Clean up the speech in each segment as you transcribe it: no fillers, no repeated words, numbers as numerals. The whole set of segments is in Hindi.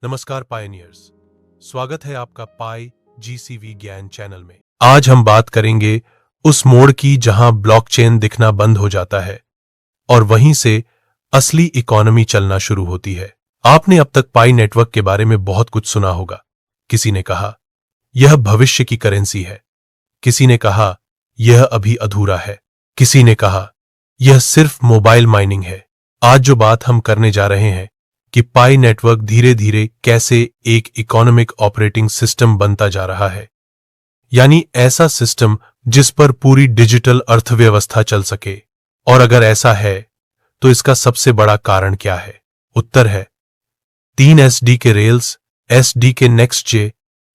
नमस्कार पायनियर्स, स्वागत है आपका पाई जीसीवी ज्ञान चैनल में। आज हम बात करेंगे उस मोड़ की जहां ब्लॉकचेन दिखना बंद हो जाता है और वहीं से असली इकोनॉमी चलना शुरू होती है। आपने अब तक पाई नेटवर्क के बारे में बहुत कुछ सुना होगा। किसी ने कहा यह भविष्य की करेंसी है, किसी ने कहा यह अभी अधूरा है, किसी ने कहा यह सिर्फ मोबाइल माइनिंग है। आज जो बात हम करने जा रहे हैं कि पाई नेटवर्क धीरे धीरे कैसे एक इकोनॉमिक ऑपरेटिंग सिस्टम बनता जा रहा है, यानी ऐसा सिस्टम जिस पर पूरी डिजिटल अर्थव्यवस्था चल सके। और अगर ऐसा है तो इसका सबसे बड़ा कारण क्या है? उत्तर है 3 एसडीके रेल्स, एसडीके नेक्स्ट-जे,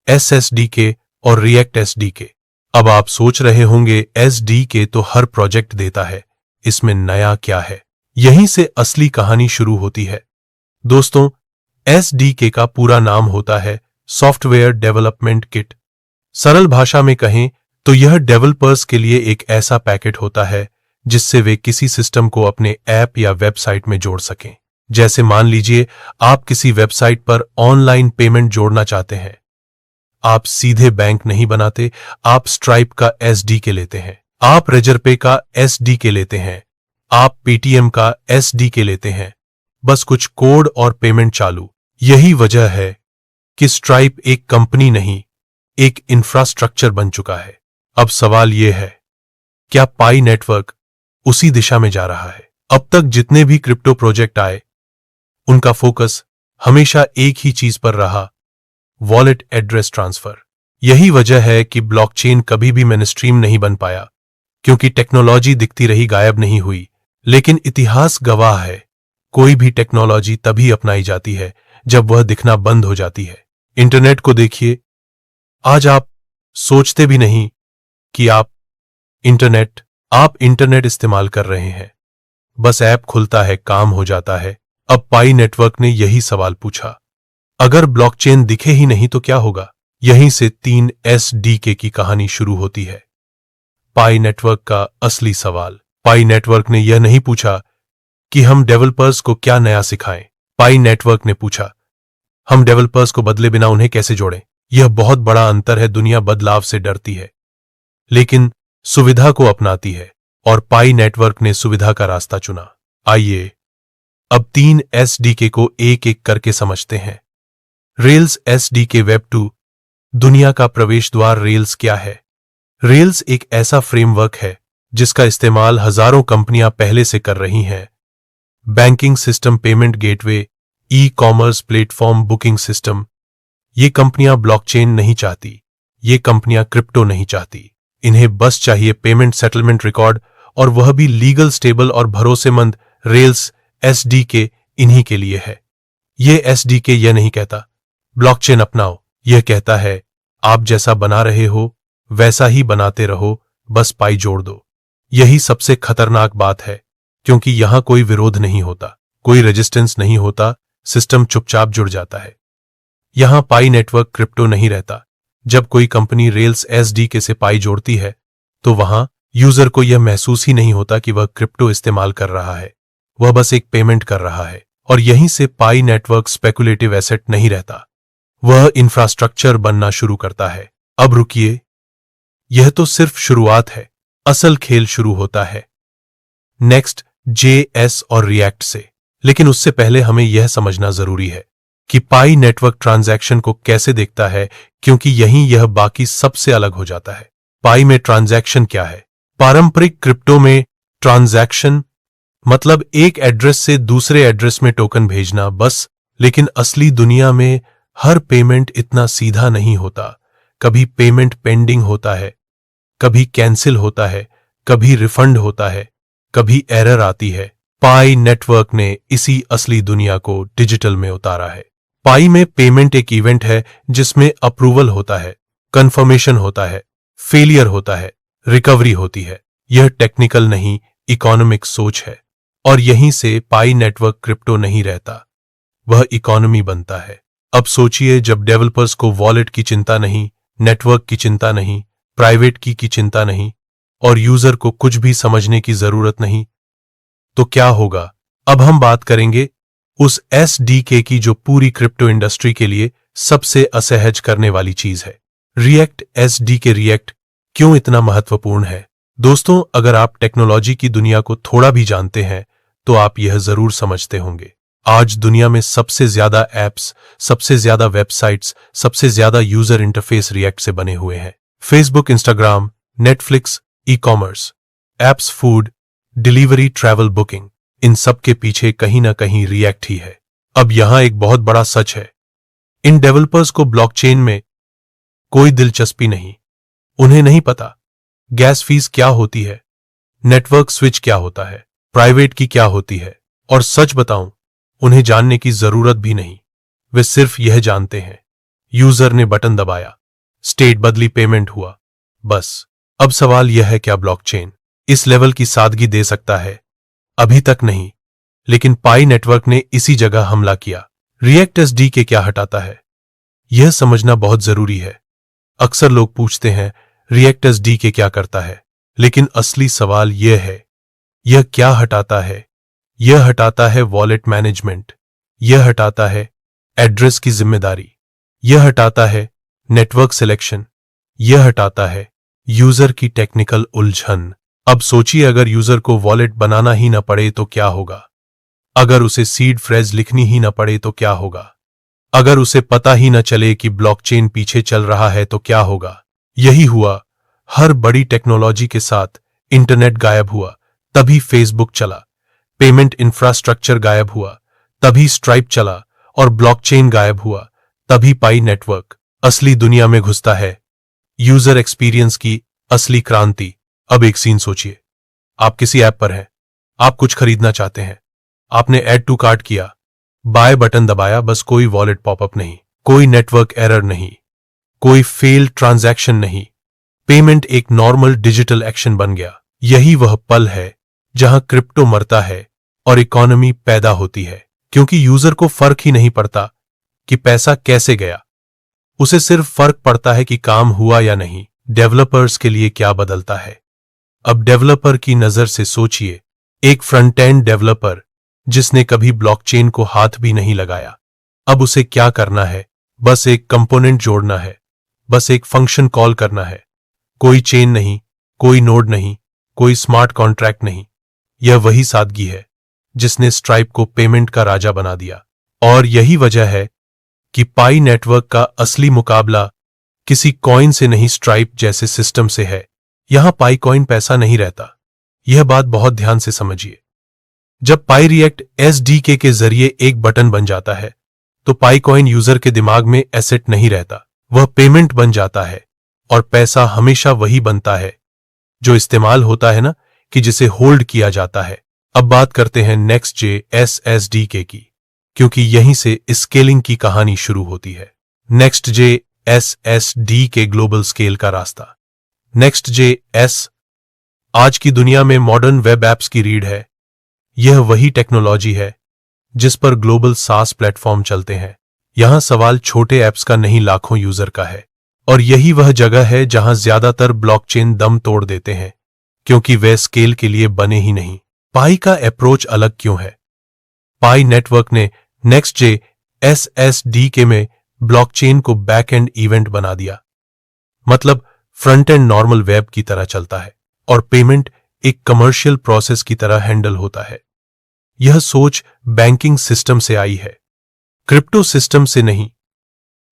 एसएसडीके और रिएक्ट एसडीके। अब आप सोच रहे होंगे एसडीके तो हर प्रोजेक्ट देता है, इसमें नया क्या है? यहीं से असली कहानी शुरू होती है। दोस्तों, एसडीके का पूरा नाम होता है सॉफ्टवेयर डेवलपमेंट किट। सरल भाषा में कहें तो यह डेवलपर्स के लिए एक ऐसा पैकेट होता है जिससे वे किसी सिस्टम को अपने ऐप या वेबसाइट में जोड़ सकें। जैसे मान लीजिए आप किसी वेबसाइट पर ऑनलाइन पेमेंट जोड़ना चाहते हैं। आप सीधे बैंक नहीं बनाते, आप स्ट्राइप का एसडीके लेते हैं, आप रेजरपे का एसडीके लेते हैं, आप पेटीएम का एसडीके लेते हैं। बस कुछ कोड और पेमेंट चालू। यही वजह है कि स्ट्राइप एक कंपनी नहीं, एक इंफ्रास्ट्रक्चर बन चुका है। अब सवाल यह है, क्या पाई नेटवर्क उसी दिशा में जा रहा है? अब तक जितने भी क्रिप्टो प्रोजेक्ट आए, उनका फोकस हमेशा एक ही चीज पर रहा, वॉलेट एड्रेस ट्रांसफर। यही वजह है कि ब्लॉकचेन कभी भी मेनस्ट्रीम नहीं बन पाया, क्योंकि टेक्नोलॉजी दिखती रही, गायब नहीं हुई। लेकिन इतिहास गवाह है, कोई भी टेक्नोलॉजी तभी अपनाई जाती है जब वह दिखना बंद हो जाती है। इंटरनेट को देखिए, आज आप सोचते भी नहीं कि आप इंटरनेट इस्तेमाल कर रहे हैं। बस ऐप खुलता है, काम हो जाता है। अब पाई नेटवर्क ने यही सवाल पूछा, अगर ब्लॉकचेन दिखे ही नहीं तो क्या होगा? यहीं से 3 एसडीके की कहानी शुरू होती है। पाई नेटवर्क का असली सवाल। पाई नेटवर्क ने यह नहीं पूछा कि हम डेवलपर्स को क्या नया सिखाएं। पाई नेटवर्क ने पूछा, हम डेवलपर्स को बदले बिना उन्हें कैसे जोड़ें? यह बहुत बड़ा अंतर है। दुनिया बदलाव से डरती है, लेकिन सुविधा को अपनाती है, और पाई नेटवर्क ने सुविधा का रास्ता चुना। आइए अब 3 एसडीके को एक एक करके समझते हैं। रेल्स एसडीके वेब 2, दुनिया का प्रवेश द्वार। रेल्स क्या है? रेल्स एक ऐसा फ्रेमवर्क है जिसका इस्तेमाल हजारों कंपनियां पहले से कर रही हैं। Banking system, payment gateway, e commerce platform, booking system. ये कंपनियां ब्लॉकचेन नहीं चाहती, ये कंपनियां क्रिप्टो नहीं चाहती। इन्हें बस चाहिए पेमेंट सेटलमेंट रिकॉर्ड, और वह भी लीगल, स्टेबल और भरोसेमंद। रेल्स एसडीके इन्हीं के लिए है। यह एसडीके यह नहीं कहता ब्लॉकचेन अपनाओ, यह कहता है आप जैसा बना रहे हो वैसा ही बनाते रहो, बस पाई जोड़ दो। यही सबसे खतरनाक बात है, क्योंकि यहां कोई विरोध नहीं होता, कोई रेजिस्टेंस नहीं होता, सिस्टम चुपचाप जुड़ जाता है। यहां पाई नेटवर्क क्रिप्टो नहीं रहता। जब कोई कंपनी रेल्स एसडीके से पाई जोड़ती है तो वहां यूजर को यह महसूस ही नहीं होता कि वह क्रिप्टो इस्तेमाल कर रहा है, वह बस एक पेमेंट कर रहा है। और यहीं से पाई नेटवर्क स्पेकुलेटिव एसेट नहीं रहता, वह इंफ्रास्ट्रक्चर बनना शुरू करता है। अब रुकिए, यह तो सिर्फ शुरुआत है, असल खेल शुरू होता है नेक्स्ट, जेएस और रिएक्ट से। लेकिन उससे पहले हमें यह समझना जरूरी है कि पाई नेटवर्क ट्रांजैक्शन को कैसे देखता है, क्योंकि यहीं यह बाकी सबसे अलग हो जाता है। पाई में ट्रांजैक्शन क्या है? पारंपरिक क्रिप्टो में ट्रांजैक्शन मतलब एक एड्रेस से दूसरे एड्रेस में टोकन भेजना, बस। लेकिन असली दुनिया में हर पेमेंट इतना सीधा नहीं होता। कभी पेमेंट पेंडिंग होता है, कभी कैंसिल होता है, कभी रिफंड होता है, कभी एरर आती है। पाई नेटवर्क ने इसी असली दुनिया को डिजिटल में उतारा है। पाई में पेमेंट एक इवेंट है जिसमें अप्रूवल होता है, कंफर्मेशन होता है, फेलियर होता है, रिकवरी होती है। यह टेक्निकल नहीं, इकोनॉमिक सोच है। और यहीं से पाई नेटवर्क क्रिप्टो नहीं रहता, वह इकोनॉमी बनता है। अब सोचिए, जब डेवलपर्स को वॉलेट की चिंता नहीं, नेटवर्क की चिंता नहीं, प्राइवेट की चिंता नहीं, और यूजर को कुछ भी समझने की जरूरत नहीं, तो क्या होगा? अब हम बात करेंगे उस SDK की जो पूरी क्रिप्टो इंडस्ट्री के लिए सबसे असहज करने वाली चीज है। रिएक्ट SDK रिएक्ट क्यों इतना महत्वपूर्ण है? दोस्तों, अगर आप टेक्नोलॉजी की दुनिया को थोड़ा भी जानते हैं तो आप यह जरूर समझते होंगे। आज दुनिया में सबसे ज्यादा एप्स, सबसे ज्यादा वेबसाइट्स, सबसे ज्यादा यूजर इंटरफेस रिएक्ट से बने हुए हैं। Facebook, Instagram, Netflix, e-commerce, apps, food delivery, travel booking, इन सब के पीछे कहीं ना कहीं रिएक्ट ही है। अब यहां एक बहुत बड़ा सच है, इन डेवलपर्स को ब्लॉकचेन में कोई दिलचस्पी नहीं। उन्हें नहीं पता गैस फीस क्या होती है, नेटवर्क स्विच क्या होता है, प्राइवेट की क्या होती है, और सच बताऊं, उन्हें जानने की जरूरत भी नहीं। वे सिर्फ यह जानते हैं, यूजर ने बटन दबाया, स्टेट बदली, पेमेंट हुआ, बस। अब सवाल यह है, क्या ब्लॉकचेन इस लेवल की सादगी दे सकता है? अभी तक नहीं, लेकिन पाई नेटवर्क ने इसी जगह हमला किया। रिएक्ट SDK क्या हटाता है, यह समझना बहुत जरूरी है। अक्सर लोग पूछते हैं रिएक्ट SDK क्या करता है, लेकिन असली सवाल यह है, यह क्या हटाता है? यह हटाता है वॉलेट मैनेजमेंट, यह हटाता है एड्रेस की जिम्मेदारी, यह हटाता है नेटवर्क सिलेक्शन, यह हटाता है यूजर की टेक्निकल उलझन। अब सोचिए, अगर यूजर को वॉलेट बनाना ही न पड़े तो क्या होगा? अगर उसे सीड फ्रेज लिखनी ही न पड़े तो क्या होगा? अगर उसे पता ही न चले कि ब्लॉकचेन पीछे चल रहा है तो क्या होगा? यही हुआ हर बड़ी टेक्नोलॉजी के साथ। इंटरनेट गायब हुआ, तभी फेसबुक चला। पेमेंट इंफ्रास्ट्रक्चर गायब हुआ, तभी स्ट्राइप चला। और ब्लॉकचेन गायब हुआ, तभी पाई नेटवर्क असली दुनिया में घुसता है। यूजर एक्सपीरियंस की असली क्रांति। अब एक सीन सोचिए, आप किसी ऐप पर हैं, आप कुछ खरीदना चाहते हैं, आपने ऐड टू कार्ट किया, बाय बटन दबाया, बस कोई वॉलेट पॉपअप नहीं, कोई नेटवर्क एरर नहीं, कोई फेल्ड ट्रांजैक्शन नहीं। पेमेंट एक नॉर्मल डिजिटल एक्शन बन गया। यही वह पल है जहां क्रिप्टो मरता है और इकोनॉमी पैदा होती है, क्योंकि यूजर को फर्क ही नहीं पड़ता कि पैसा कैसे गया, उसे सिर्फ फर्क पड़ता है कि काम हुआ या नहीं। डेवलपर्स के लिए क्या बदलता है? अब डेवलपर की नजर से सोचिए, एक फ्रंट एंड डेवलपर जिसने कभी ब्लॉकचेन को हाथ भी नहीं लगाया, अब उसे क्या करना है? बस एक कंपोनेंट जोड़ना है, बस एक फंक्शन कॉल करना है। कोई चेन नहीं, कोई नोड नहीं, कोई स्मार्ट कॉन्ट्रैक्ट नहीं। यह वही सादगी है जिसने स्ट्राइप को पेमेंट का राजा बना दिया। और यही वजह है कि पाई नेटवर्क का असली मुकाबला किसी कॉइन से नहीं, स्ट्राइप जैसे सिस्टम से है। यहां पाई कॉइन पैसा नहीं रहता। यह बात बहुत ध्यान से समझिए। जब पाई रिएक्ट SDK के जरिए एक बटन बन जाता है तो पाई कॉइन यूजर के दिमाग में एसेट नहीं रहता, वह पेमेंट बन जाता है। और पैसा हमेशा वही बनता है जो इस्तेमाल होता है ना, कि जिसे होल्ड किया जाता है। अब बात करते हैं नेक्स्ट.js SDK की, क्योंकि यहीं से स्केलिंग की कहानी शुरू होती है। नेक्स्ट.js SDK ग्लोबल स्केल का रास्ता। नेक्स्ट.js आज की दुनिया में मॉडर्न वेब एप्स की रीढ़ है। यह वही टेक्नोलॉजी है जिस पर ग्लोबल SaaS प्लेटफॉर्म चलते हैं। यहां सवाल छोटे ऐप्स का नहीं, लाखों यूजर का है। और यही वह जगह है जहां ज्यादातर ब्लॉकचेन दम तोड़ देते हैं, क्योंकि वे स्केल के लिए बने ही नहीं। पाई का अप्रोच अलग क्यों है? पाई नेटवर्क ने नेक्स्ट.js SDK में ब्लॉकचेन को बैक एंड इवेंट बना दिया। मतलब फ्रंट एंड नॉर्मल वेब की तरह चलता है और पेमेंट एक कमर्शियल प्रोसेस की तरह हैंडल होता है। यह सोच बैंकिंग सिस्टम से आई है, क्रिप्टो सिस्टम से नहीं।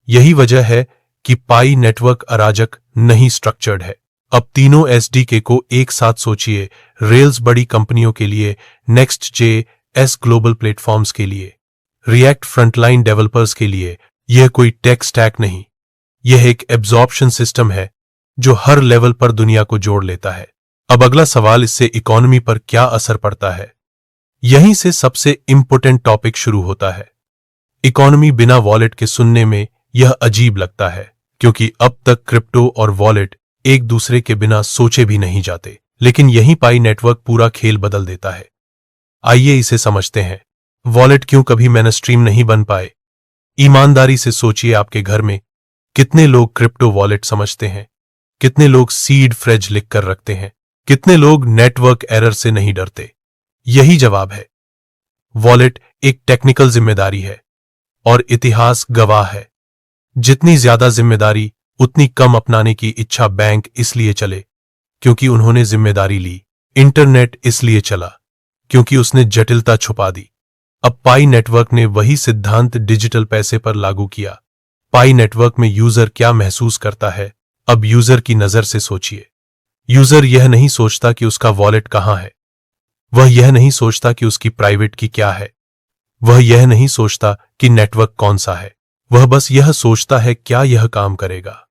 यही वजह है कि पाई नेटवर्क अराजक नहीं, स्ट्रक्चर्ड है। अब तीनों SDK को एक साथ सोचिए, रेल्स बड़ी कंपनियों के लिए, नेक्स्ट.js ग्लोबल प्लेटफॉर्म्स के लिए, रिएक्ट फ्रंटलाइन डेवलपर्स के लिए। यह कोई टेक स्टैक नहीं, यह एक एब्जॉर्प्शन सिस्टम है जो हर लेवल पर दुनिया को जोड़ लेता है। अब अगला सवाल, इससे इकोनॉमी पर क्या असर पड़ता है? यहीं से सबसे इंपॉर्टेंट टॉपिक शुरू होता है। इकोनॉमी बिना वॉलेट के सुनने में यह अजीब लगता है, क्योंकि अब तक क्रिप्टो और वॉलेट एक दूसरे के बिना सोचे भी नहीं जाते। लेकिन यही पाई नेटवर्क पूरा खेल बदल देता है। आइए इसे समझते हैं। वॉलेट क्यों कभी मेनस्ट्रीम नहीं बन पाए? ईमानदारी से सोचिए, आपके घर में कितने लोग क्रिप्टो वॉलेट समझते हैं? कितने लोग सीड फ्रेज लिख कर रखते हैं? कितने लोग नेटवर्क एरर से नहीं डरते? यही जवाब है, वॉलेट एक टेक्निकल जिम्मेदारी है और इतिहास गवाह है जितनी ज्यादा जिम्मेदारी उतनी कम अपनाने की इच्छा। बैंक इसलिए चले क्योंकि उन्होंने जिम्मेदारी ली, इंटरनेट इसलिए चला क्योंकि उसने जटिलता छुपा दी। अब पाई नेटवर्क ने वही सिद्धांत डिजिटल पैसे पर लागू किया। पाई नेटवर्क में यूजर क्या महसूस करता है, अब यूजर की नजर से सोचिए। यूजर यह नहीं सोचता कि उसका वॉलेट कहां है, वह यह नहीं सोचता कि उसकी प्राइवेट की क्या है, वह यह नहीं सोचता कि नेटवर्क कौन सा है, वह बस यह सोचता है क्या यह काम करेगा।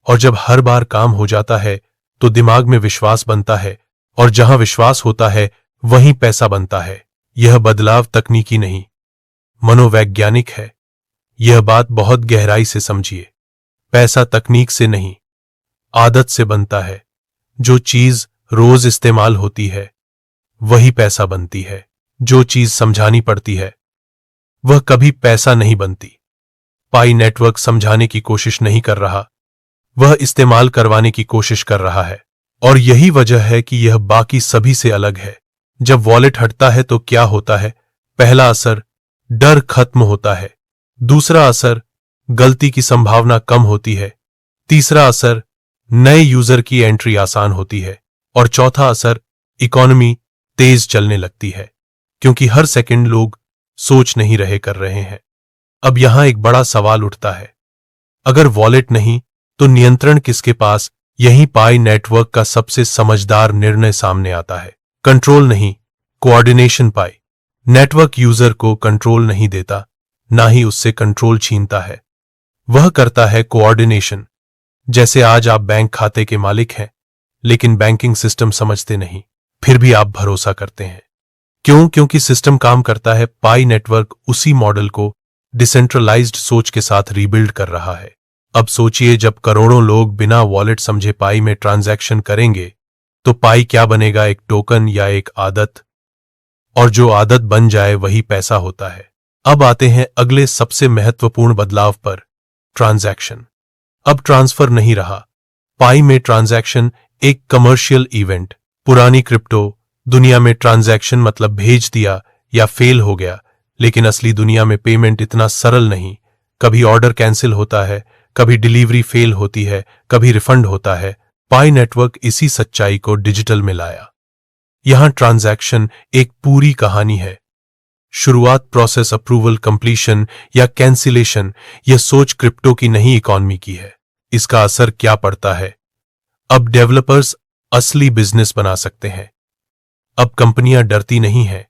और जब हर बार काम हो जाता है तो दिमाग में विश्वास बनता है, और जहां विश्वास होता है वहीं पैसा बनता है। यह बदलाव तकनीकी नहीं, मनोवैज्ञानिक है। यह बात बहुत गहराई से समझिए। पैसा तकनीक से नहीं, आदत से बनता है। जो चीज रोज इस्तेमाल होती है वही पैसा बनती है। जो चीज समझानी पड़ती है वह कभी पैसा नहीं बनती। पाई नेटवर्क समझाने की कोशिश नहीं कर रहा, वह इस्तेमाल करवाने की कोशिश कर रहा है। और यही वजह है कि यह बाकी सभी से अलग है। जब वॉलेट हटता है तो क्या होता है? पहला असर, डर खत्म होता है। दूसरा असर, गलती की संभावना कम होती है। तीसरा असर, नए यूजर की एंट्री आसान होती है। और चौथा असर, इकोनॉमी तेज चलने लगती है, क्योंकि हर सेकंड लोग सोच नहीं रहे कर रहे हैं। अब यहां एक बड़ा सवाल उठता है, अगर वॉलेट नहीं तो नियंत्रण किसके पास? यही पाई नेटवर्क का सबसे समझदार निर्णय सामने आता है। कंट्रोल नहीं, कोऑर्डिनेशन। पाई नेटवर्क यूजर को कंट्रोल नहीं देता, ना ही उससे कंट्रोल छीनता है। वह करता है कोऑर्डिनेशन। जैसे आज आप बैंक खाते के मालिक हैं, लेकिन बैंकिंग सिस्टम समझते नहीं, फिर भी आप भरोसा करते हैं। क्यों? क्योंकि सिस्टम काम करता है। पाई नेटवर्क उसी मॉडल को डिसेंट्रलाइज्ड सोच के साथ रीबिल्ड कर रहा है। अब सोचिए, जब करोड़ों लोग बिना वॉलेट समझे पाई में ट्रांजैक्शन करेंगे तो पाई क्या बनेगा? एक टोकन या एक आदत? और जो आदत बन जाए वही पैसा होता है। अब आते हैं अगले सबसे महत्वपूर्ण बदलाव पर, ट्रांजैक्शन। अब ट्रांसफर नहीं रहा। पाई में ट्रांजैक्शन एक कमर्शियल इवेंट। पुरानी क्रिप्टो दुनिया में ट्रांजैक्शन मतलब भेज दिया या फेल हो गया, लेकिन असली दुनिया में पेमेंट इतना सरल नहीं। कभी ऑर्डर कैंसिल होता है, कभी डिलीवरी फेल होती है, कभी रिफंड होता है। पाई नेटवर्क इसी सच्चाई को डिजिटल में लाया। यहां ट्रांजैक्शन एक पूरी कहानी है। शुरुआत, प्रोसेस, अप्रूवल, कंप्लीशन या कैंसिलेशन। यह सोच क्रिप्टो की नहीं, इकोनॉमी की है। इसका असर क्या पड़ता है? अब डेवलपर्स असली बिजनेस बना सकते हैं। अब कंपनियां डरती नहीं हैं।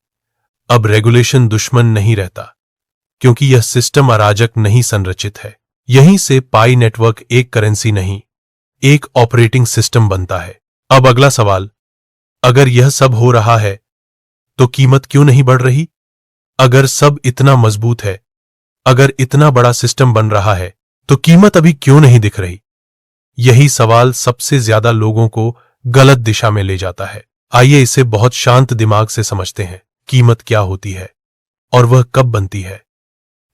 अब रेगुलेशन दुश्मन नहीं रहता, क्योंकि यह सिस्टम अराजक नहीं संरचित है। यहीं से पाई नेटवर्क एक करेंसी नहीं, एक ऑपरेटिंग सिस्टम बनता है। अब अगला सवाल, अगर यह सब हो रहा है तो कीमत क्यों नहीं बढ़ रही? अगर सब इतना मजबूत है, अगर इतना बड़ा सिस्टम बन रहा है, तो कीमत अभी क्यों नहीं दिख रही? यही सवाल सबसे ज्यादा लोगों को गलत दिशा में ले जाता है। आइए इसे बहुत शांत दिमाग से समझते हैं। कीमत क्या होती है और वह कब बनती है?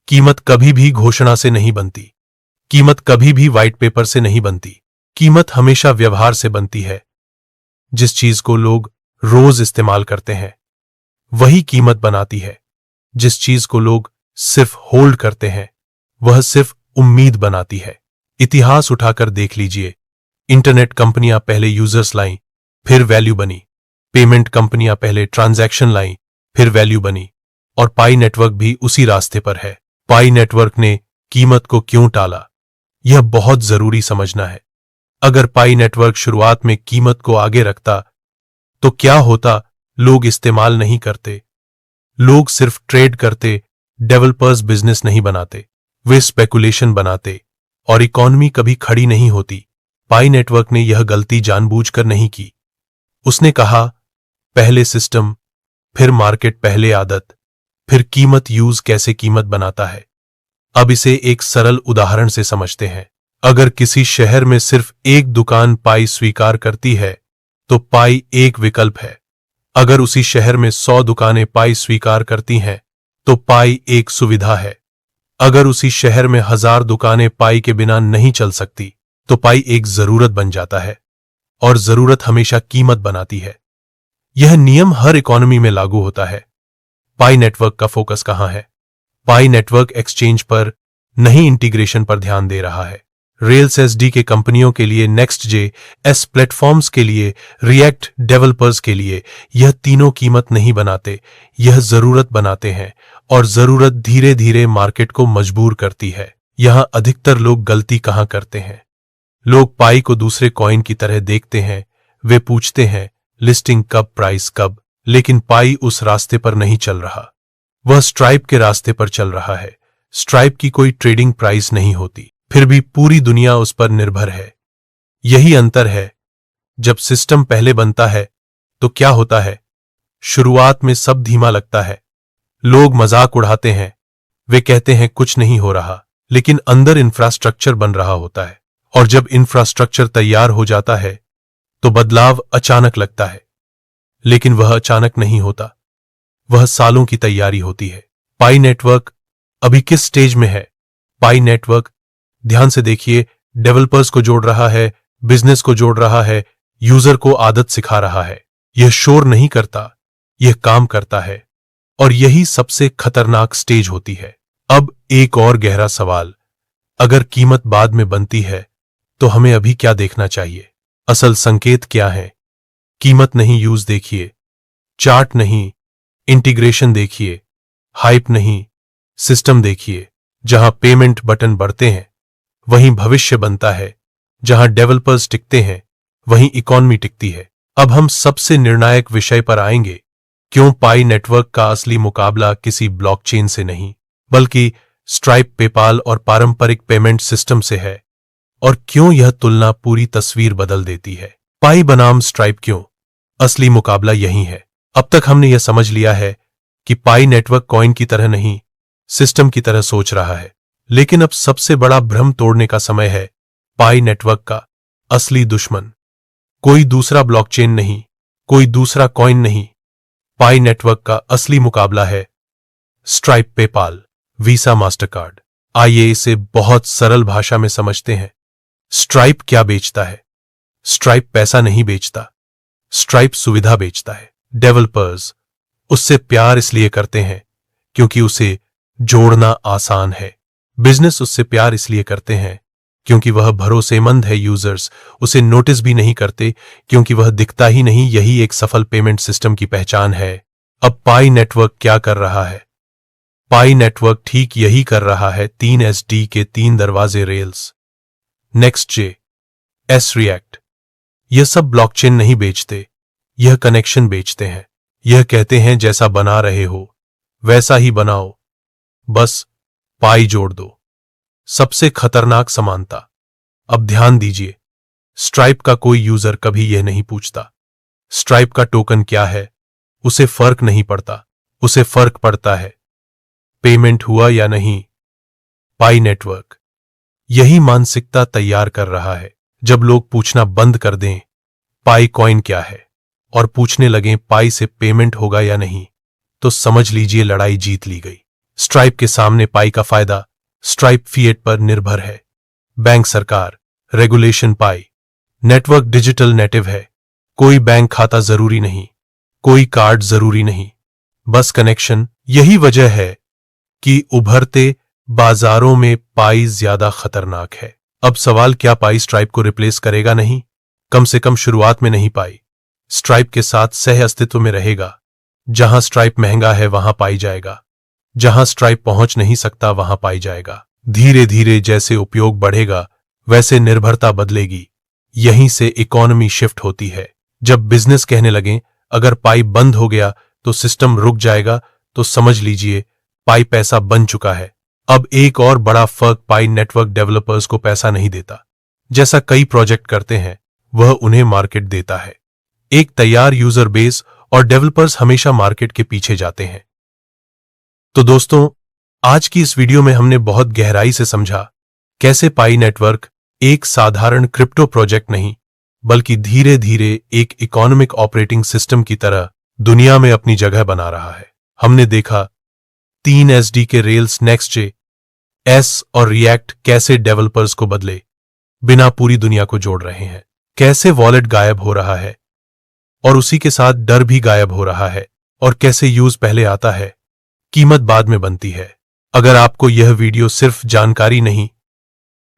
कीमत कभी भी घोषणा से नहीं बनती। कीमत कभी भी व्हाइट पेपर से नहीं बनती। कीमत हमेशा व्यवहार से बनती है। जिस चीज को लोग रोज इस्तेमाल करते हैं वही कीमत बनाती है। जिस चीज को लोग सिर्फ होल्ड करते हैं वह सिर्फ उम्मीद बनाती है। इतिहास उठाकर देख लीजिए। इंटरनेट कंपनियां पहले यूजर्स लाईं, फिर वैल्यू बनी। पेमेंट कंपनियां पहले ट्रांजैक्शन लाईं, फिर वैल्यू बनी। और पाई नेटवर्क भी उसी रास्ते पर है। पाई नेटवर्क ने कीमत को क्यों टाला, यह बहुत जरूरी समझना है। अगर पाई नेटवर्क शुरुआत में कीमत को आगे रखता तो क्या होता? लोग इस्तेमाल नहीं करते, लोग सिर्फ ट्रेड करते। डेवलपर्स बिजनेस नहीं बनाते, वे स्पेकुलेशन बनाते, और इकोनॉमी कभी खड़ी नहीं होती। पाई नेटवर्क ने यह गलती जानबूझकर नहीं की। उसने कहा, पहले सिस्टम, फिर मार्केट, पहले आदत, फिर कीमत। यूज कैसे कीमत बनाता है? अब इसे एक सरल उदाहरण से समझते हैं। अगर किसी शहर में सिर्फ एक दुकान पाई स्वीकार करती है तो पाई एक विकल्प है। अगर उसी शहर में 100 दुकानें पाई स्वीकार करती हैं तो पाई एक सुविधा है। अगर उसी शहर में 1000 दुकानें पाई के बिना नहीं चल सकती तो पाई एक जरूरत बन जाता है, और जरूरत हमेशा कीमत बनाती है। यह नियम हर इकोनॉमी में लागू होता है। पाई नेटवर्क का फोकस कहां है? पाई नेटवर्क एक्सचेंज पर नहीं, इंटीग्रेशन पर ध्यान दे रहा है। रेल्स एसडी के कंपनियों के लिए, नेक्स्ट जे एस प्लेटफॉर्म्स के लिए, रिएक्ट डेवलपर्स के लिए, यह तीनों कीमत नहीं बनाते, यह जरूरत बनाते हैं। और जरूरत धीरे धीरे मार्केट को मजबूर करती है। यहां अधिकतर लोग गलती कहां करते हैं? लोग पाई को दूसरे कॉइन की तरह देखते हैं। वे पूछते हैं लिस्टिंग कब, प्राइस कब, लेकिन पाई उस रास्ते पर नहीं चल रहा। वह स्ट्राइप के रास्ते पर चल रहा है। स्ट्राइप की कोई ट्रेडिंग प्राइस नहीं होती, फिर भी पूरी दुनिया उस पर निर्भर है। यही अंतर है। जब सिस्टम पहले बनता है तो क्या होता है? शुरुआत में सब धीमा लगता है। लोग मजाक उड़ाते हैं। वे कहते हैं कुछ नहीं हो रहा, लेकिन अंदर इंफ्रास्ट्रक्चर बन रहा होता है। और जब इंफ्रास्ट्रक्चर तैयार हो जाता है तो बदलाव अचानक लगता है। लेकिन वह अचानक नहीं होता, वह सालों की तैयारी होती है। पाई नेटवर्क अभी किस स्टेज में है? पाई नेटवर्क, ध्यान से देखिए, डेवलपर्स को जोड़ रहा है, बिजनेस को जोड़ रहा है, यूजर को आदत सिखा रहा है। यह शोर नहीं करता, यह काम करता है। और यही सबसे खतरनाक स्टेज होती है। अब एक और गहरा सवाल, अगर कीमत बाद में बनती है तो हमें अभी क्या देखना चाहिए? असल संकेत क्या है? कीमत नहीं, यूज देखिए, चार्ट नहीं, इंटीग्रेशन देखिए, हाइप नहीं, सिस्टम देखिए। जहां पेमेंट बटन बढ़ते हैं वहीं भविष्य बनता है। जहां डेवलपर्स टिकते हैं वहीं इकॉनमी टिकती है। अब हम सबसे निर्णायक विषय पर आएंगे, क्यों पाई नेटवर्क का असली मुकाबला किसी ब्लॉकचेन से नहीं, बल्कि स्ट्राइप, पेपाल और पारंपरिक पेमेंट सिस्टम से है। और क्यों यह तुलना पूरी तस्वीर बदल देती है। पाई बनाम स्ट्राइप क्यों? असली मुकाबला यही है। अब तक हमने यह समझ लिया है कि पाई नेटवर्क कॉइन की तरह नहीं, सिस्टम की तरह सोच रहा है। लेकिन अब सबसे बड़ा भ्रम तोड़ने का समय है। पाई नेटवर्क का असली दुश्मन कोई दूसरा ब्लॉकचेन नहीं, कोई दूसरा कॉइन नहीं। पाई नेटवर्क का असली मुकाबला है स्ट्राइप, पेपाल, वीसा, मास्टरकार्ड। आइए इसे बहुत सरल भाषा में समझते हैं। स्ट्राइप क्या बेचता है? स्ट्राइप पैसा नहीं बेचता, स्ट्राइप सुविधा बेचता है। डेवलपर्स उससे प्यार इसलिए करते हैं क्योंकि उसे जोड़ना आसान है। बिजनेस उससे प्यार इसलिए करते हैं क्योंकि वह भरोसेमंद है। यूजर्स उसे नोटिस भी नहीं करते क्योंकि वह दिखता ही नहीं। यही एक सफल पेमेंट सिस्टम की पहचान है। अब पाई नेटवर्क क्या कर रहा है? पाई नेटवर्क ठीक यही कर रहा है। 3 SD के 3 दरवाजे, रेल्स, नेक्स्ट जे एस, रिएक्ट, यह सब ब्लॉकचेन नहीं बेचते, यह कनेक्शन बेचते हैं। यह कहते हैं जैसा बना रहे हो वैसा ही बनाओ, बस पाई जोड़ दो। सबसे खतरनाक समानता, अब ध्यान दीजिए, स्ट्राइप का कोई यूजर कभी यह नहीं पूछता स्ट्राइप का टोकन क्या है। उसे फर्क नहीं पड़ता, उसे फर्क पड़ता है पेमेंट हुआ या नहीं। पाई नेटवर्क यही मानसिकता तैयार कर रहा है। जब लोग पूछना बंद कर दें पाई कॉइन क्या है और पूछने लगें पाई से पेमेंट होगा या नहीं, तो समझ लीजिए लड़ाई जीत ली गई। स्ट्राइप के सामने पाई का फायदा, स्ट्राइप फिएट पर निर्भर है। बैंक, सरकार, रेगुलेशन। पाई नेटवर्क डिजिटल नेटिव है। कोई बैंक खाता जरूरी नहीं, कोई कार्ड जरूरी नहीं, बस कनेक्शन। यही वजह है कि उभरते बाजारों में पाई ज्यादा खतरनाक है। अब सवाल, क्या पाई स्ट्राइप को रिप्लेस करेगा? नहीं, कम से कम शुरुआत में नहीं। पाई स्ट्राइप के साथ सह अस्तित्व में रहेगा। जहां स्ट्राइप महंगा है वहां पाई जाएगा, जहां स्ट्राइप पहुंच नहीं सकता वहां पाई जाएगा। धीरे धीरे जैसे उपयोग बढ़ेगा वैसे निर्भरता बदलेगी। यहीं से इकोनॉमी शिफ्ट होती है। जब बिजनेस कहने लगे अगर पाई बंद हो गया तो सिस्टम रुक जाएगा, तो समझ लीजिए पाई पैसा बन चुका है। अब एक और बड़ा फर्क, पाई नेटवर्क डेवलपर्स को पैसा नहीं देता जैसा कई प्रोजेक्ट करते हैं, वह उन्हें मार्केट देता है। एक तैयार यूजर बेस, और डेवलपर्स हमेशा मार्केट के पीछे जाते हैं। तो दोस्तों, आज की इस वीडियो में हमने बहुत गहराई से समझा कैसे पाई नेटवर्क एक साधारण क्रिप्टो प्रोजेक्ट नहीं, बल्कि धीरे धीरे एक इकोनॉमिक ऑपरेटिंग सिस्टम की तरह दुनिया में अपनी जगह बना रहा है। हमने देखा 3 SD के रेल्स, नेक्स्ट जे एस और रिएक्ट कैसे डेवलपर्स को बदले बिना पूरी दुनिया को जोड़ रहे हैं। कैसे वॉलेट गायब हो रहा है और उसी के साथ डर भी गायब हो रहा है, और कैसे यूज पहले आता है कीमत बाद में बनती है। अगर आपको यह वीडियो सिर्फ जानकारी नहीं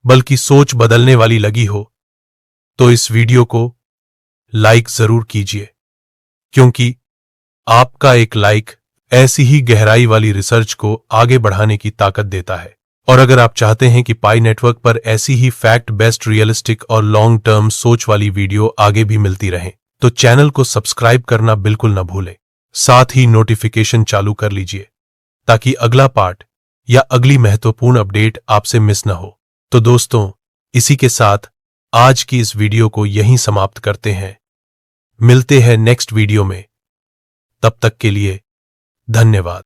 बल्कि सोच बदलने वाली लगी हो तो इस वीडियो को लाइक जरूर कीजिए, क्योंकि आपका एक लाइक ऐसी ही गहराई वाली रिसर्च को आगे बढ़ाने की ताकत देता है। और अगर आप चाहते हैं कि पाई नेटवर्क पर ऐसी ही फैक्ट बेस्ड, रियलिस्टिक और लॉन्ग टर्म सोच वाली वीडियो आगे भी मिलती रहें, तो चैनल को सब्सक्राइब करना बिल्कुल न भूलें। साथ ही नोटिफिकेशन चालू कर लीजिए ताकि अगला पार्ट या अगली महत्वपूर्ण अपडेट आपसे मिस न हो। तो दोस्तों, इसी के साथ आज की इस वीडियो को यहीं समाप्त करते हैं। मिलते हैं नेक्स्ट वीडियो में। तब तक के लिए धन्यवाद।